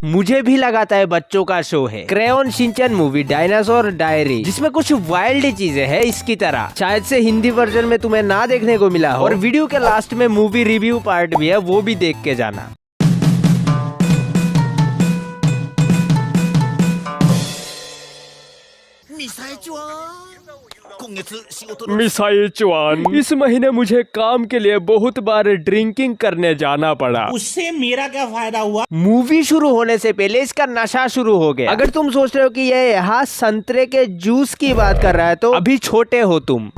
मुझे भी लगाता है बच्चों का शो है crayon Shinchan movie dinosaur diary, जिसमें कुछ वाइल्ड चीजें हैं इसकी तरह। शायद से हिंदी वर्जन में तुम्हें ना देखने को मिला हो, और वीडियो के लास्ट में मूवी रिव्यू पार्ट भी है, वो भी देख के जाना। मिसाइल चुआन, इस महीने मुझे काम के लिए बहुत बार ड्रिंकिंग करने जाना पड़ा। उससे मेरा क्या फायदा हुआ? मूवी शुरू होने से पहले इसका नशा शुरू हो गया। अगर तुम सोच रहे हो कि ये यहाँ संतरे के जूस की बात कर रहा है तो अभी छोटे हो तुम।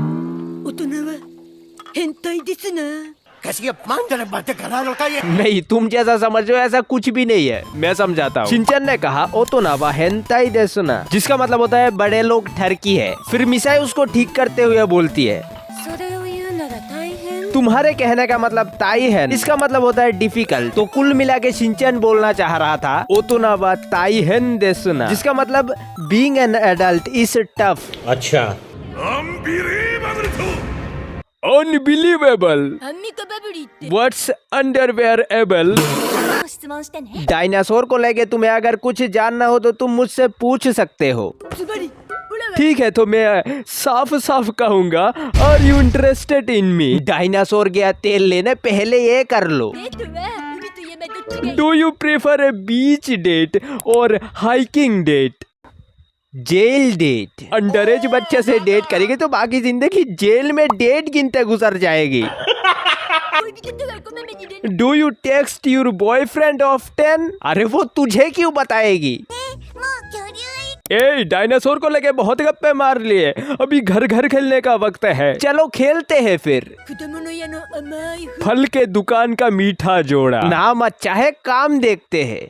कैसी अपमानजनक बातें कर रहा है ये? नहीं, तुम जैसा समझ रहे हो ऐसा कुछ भी नहीं है, मैं समझाता हूँ। शिनचैन ने कहा ओतोनावा हेंताई देसुना, जिसका मतलब होता है बड़े लोग ठरकी है। फिर मिसाई उसको ठीक करते हुए बोलती है तुम्हारे कहने का मतलब ताई है, इसका मतलब होता है डिफिकल्ट। तो कुल मिला के शिनचैन बोलना चाह रहा था ओतोनावा ताई हेन देसुना, जिसका मतलब being an adult is tough. अच्छा, अनबिलीवेबल, व्हाट्स अंडरवेयरेबल। डायनासोर को लेके तुम्हें अगर कुछ जानना हो तो तुम मुझसे पूछ सकते हो। ठीक है, तो मैं साफ साफ कहूँगा, are you interested in me? Dinosaur गया तेल लेने, पहले ये कर लो। Do you prefer a beach date और hiking date? Jail date. Underage बच्चे से डेट करेगी तो बाकी जिंदगी जेल में डेट गिनते गुजर जाएगी। Do you text your boyfriend often? अरे वो तुझे क्यों बताएगी? ए, डायनासोर को लेके बहुत गप्पे मार लिए, अभी घर घर खेलने का वक्त है। चलो खेलते हैं फिर। फल के दुकान का मीठा जोड़ा। नाम अच्छा है, काम देखते हैं।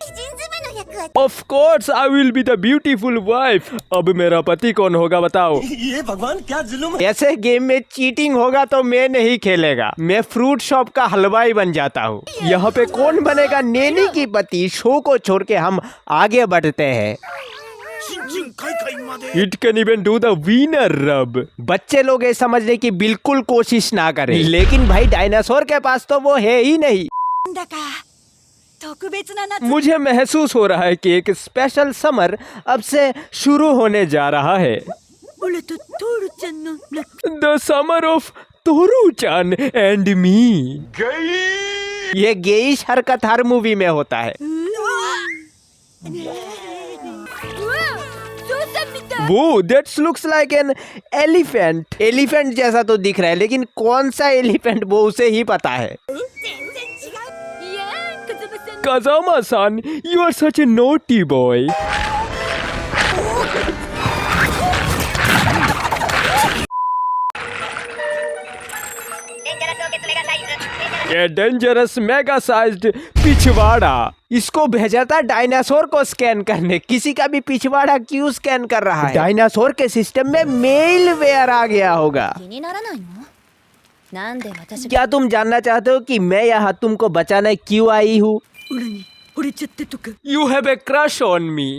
Of course I will be the beautiful wife. अब मेरा पति कौन होगा बताओ? ये भगवान क्या जुल्म है? ऐसे गेम में चीटिंग होगा तो मैं नहीं खेलेगा, मैं फ्रूट शॉप का हलवाई बन जाता हूँ। यहाँ पे कौन बनेगा नैनी की पति? शो को छोड़ के हम आगे बढ़ते हैं। It can even do the winner रब। बच्चे लोग ये समझने की बिल्कुल कोशिश ना करें, लेकिन भाई डायनासोर के पास तो वो है ही नहीं। मुझे महसूस हो रहा है कि एक स्पेशल समर अब से शुरू होने जा रहा है। The summer of Totto-Chan and me. ये गेइश हरकत हर मूवी में होता है। वो that's looks like an elephant. Elephant जैसा तो दिख रहा है, लेकिन कौन सा एलिफेंट वो उसे ही पता है। Kazama-san, you are such a naughty boy. ये डेंजरस मेगा साइज्ड पिछवाड़ा। इसको भेजा था डायनासोर को स्कैन करने, किसी का भी पिछवाड़ा क्यों स्कैन कर रहा है? डायनासोर के सिस्टम में मेल वेयर आ गया होगा। क्या तुम जानना चाहते हो कि मैं यहाँ तुमको बचाने क्यों आई हूँ? You have a crush on me.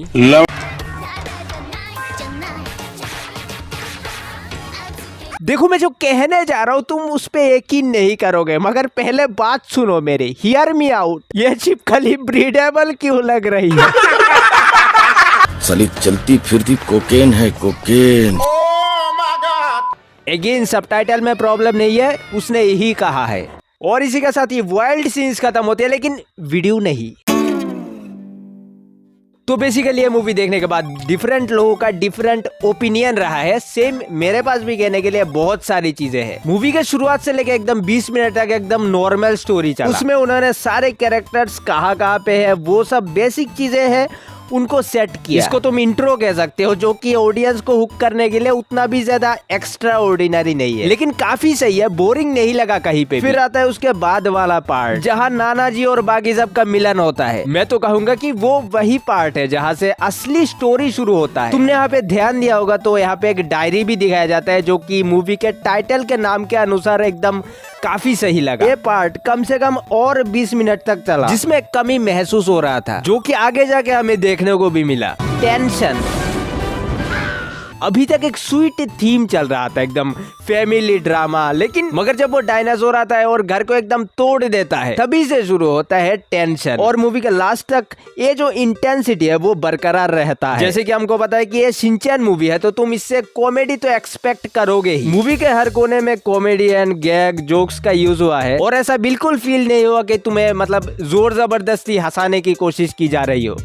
देखो मैं जो कहने जा रहा हूँ तुम उस पे यकीन नहीं करोगे, मगर पहले बात सुनो मेरी। Hear me out. ये छिपकली ब्रीडेबल क्यों लग रही है? साली चलती फिरती कोकेन है, कोकेन। अगेन सबटाइटल में प्रॉब्लम नहीं है, उसने यही कहा है। और इसी के साथ ये वाइल्ड सीन्स खत्म होते हैं, लेकिन वीडियो नहीं। तो बेसिकली ये मूवी देखने के बाद डिफरेंट लोगों का डिफरेंट ओपिनियन रहा है। सेम मेरे पास भी कहने के लिए बहुत सारी चीजें हैं। मूवी के शुरुआत से लेके एकदम 20 मिनट तक एकदम नॉर्मल स्टोरी चला। उसमें उन्होंने सारे कैरेक्टर्स कहाँ पे है वो सब बेसिक चीजें हैं उनको सेट किया। इसको तुम इंट्रो कह सकते हो, जो कि ऑडियंस को हुक करने के लिए उतना भी ज्यादा एक्स्ट्रा ऑर्डिनरी नहीं है, लेकिन काफी सही है, बोरिंग नहीं लगा कहीं पे। फिर आता है उसके बाद वाला पार्ट जहाँ नाना जी और बाकी सब का मिलन होता है। मैं तो कहूंगा कि वो वही पार्ट है जहाँ से असली स्टोरी शुरू होता है। तुमने यहाँ पे ध्यान दिया होगा तो यहाँ पे एक डायरी भी दिखाया जाता है, जो कि मूवी के टाइटल के नाम के अनुसार एकदम काफी सही लगा। ये पार्ट कम से कम और 20 मिनट तक चला, जिसमें कमी महसूस हो रहा था, जो कि आगे जाके हमें देखने को भी मिला। टेंशन। अभी तक एक स्वीट थीम चल रहा था, एकदम फैमिली ड्रामा, लेकिन मगर जब वो डायनासोर आता है और घर को एकदम तोड़ देता है, तभी से शुरू होता है टेंशन। और मूवी के लास्ट तक ये जो इंटेंसिटी है वो बरकरार रहता है। जैसे कि हमको पता है कि ये शिनचैन मूवी है, तो तुम इससे कॉमेडी तो एक्सपेक्ट करोगे ही। मूवी के हर कोने में कॉमेडी एंड गैग जोक्स का यूज हुआ है, और ऐसा बिल्कुल फील नहीं हुआ कि तुम्हें मतलब जोर जबरदस्ती हंसाने की कोशिश की जा रही हो,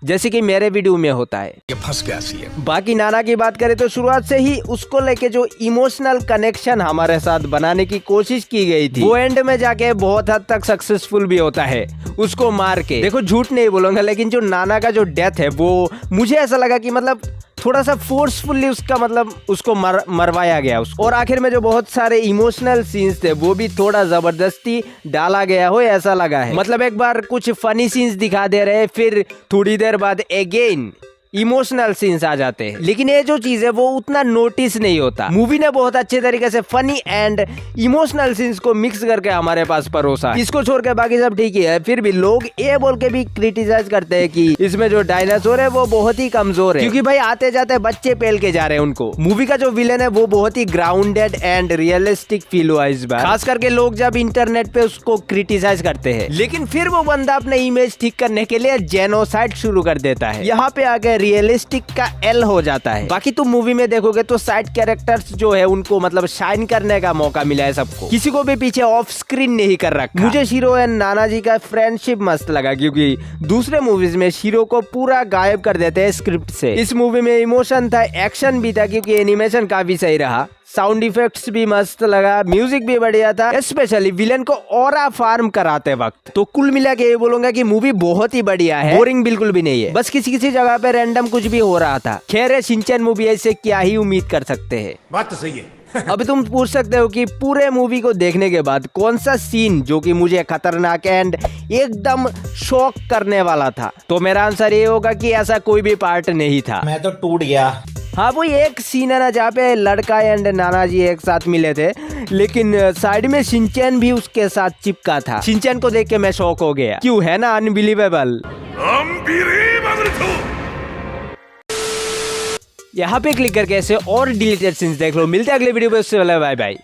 जैसे कि मेरे वीडियो में होता है। ये फंस गया सी है। बाकी नाना की बात करें तो शुरुआत से ही उसको लेके जो इमोशनल कनेक्शन हमारे साथ बनाने की कोशिश की गई थी, वो एंड में जाके बहुत हद तक सक्सेसफुल भी होता है उसको मार के। देखो झूठ नहीं बोलूंगा, लेकिन जो नाना का जो डेथ है वो मुझे ऐसा लगा कि मतलब थोड़ा सा फोर्सफुली उसका मतलब उसको मरवाया गया उसको। और आखिर में जो बहुत सारे इमोशनल सीन्स थे वो भी थोड़ा जबरदस्ती डाला गया हो ऐसा लगा है। मतलब एक बार कुछ फनी सीन्स दिखा दे रहे, फिर थोड़ी देर बाद अगेन इमोशनल सीन्स आ जाते हैं, लेकिन ये जो चीज है वो उतना नोटिस नहीं होता। मूवी ने बहुत अच्छे तरीके से फनी एंड इमोशनल सीन्स को मिक्स करके हमारे पास परोसा। इसको छोड़ के बाकी सब ठीक ही है, फिर भी लोग ये बोल के भी क्रिटिसाइज करते हैं कि इसमें जो डायनासोर है वो बहुत ही कमजोर है, क्योंकि भाई आते जाते बच्चे पेल के जा रहे हैं उनको। मूवी का जो विलेन है वो बहुत ही ग्राउंडेड एंड रियलिस्टिक फील हुआ इस बार, खास करके लोग जब इंटरनेट पे उसको क्रिटिसाइज करते हैं, लेकिन फिर वो बंदा अपने इमेज ठीक करने के लिए जेनोसाइड शुरू कर देता है। यहाँ पे आगे रियलिस्टिक का एल हो जाता है। बाकी तुम मूवी में देखोगे तो साइड कैरेक्टर्स जो है उनको मतलब शाइन करने का मौका मिला है सबको, किसी को भी पीछे ऑफ स्क्रीन नहीं कर रखा। मुझे शीरो एंड नाना जी का फ्रेंडशिप मस्त लगा, क्योंकि दूसरे मूवीज में शीरो को पूरा गायब कर देते हैं स्क्रिप्ट से। इस मूवी में इमोशन था, एक्शन भी था, क्योंकि एनिमेशन काफी सही रहा, साउंड इफेक्ट्स भी मस्त लगा, म्यूजिक भी बढ़िया था, स्पेशली विलेन को ऑरा फार्म कराते वक्त। तो कुल मिला के ये बोलूंगा कि मूवी बहुत ही बढ़िया है, बोरिंग बिल्कुल भी नहीं है। बस किसी किसी जगह पे रैंडम कुछ भी हो रहा था। खैर है शिनचैन मूवी, ऐसे क्या ही उम्मीद कर सकते हैं। बात तो सही है। अब तुम पूछ सकते हो कि पूरे मूवी को देखने के बाद कौन सा सीन जो कि मुझे खतरनाक एंड एकदम शॉक करने वाला था, तो मेरा आंसर ये होगा कि ऐसा कोई भी पार्ट नहीं था। मैं तो टूट गया। हाँ वो एक सीन है ना जहाँ पे लड़का एंड नाना जी एक साथ मिले थे, लेकिन साइड में शिनचैन भी उसके साथ चिपका था। शिनचैन को देख के मैं शॉक हो गया, क्यों है ना अनबिलीवेबल। यहाँ पे क्लिक करके ऐसे और डिलीटेड सीन्स देख लो। मिलते हैं अगले वीडियो में, उससे बाय बाय।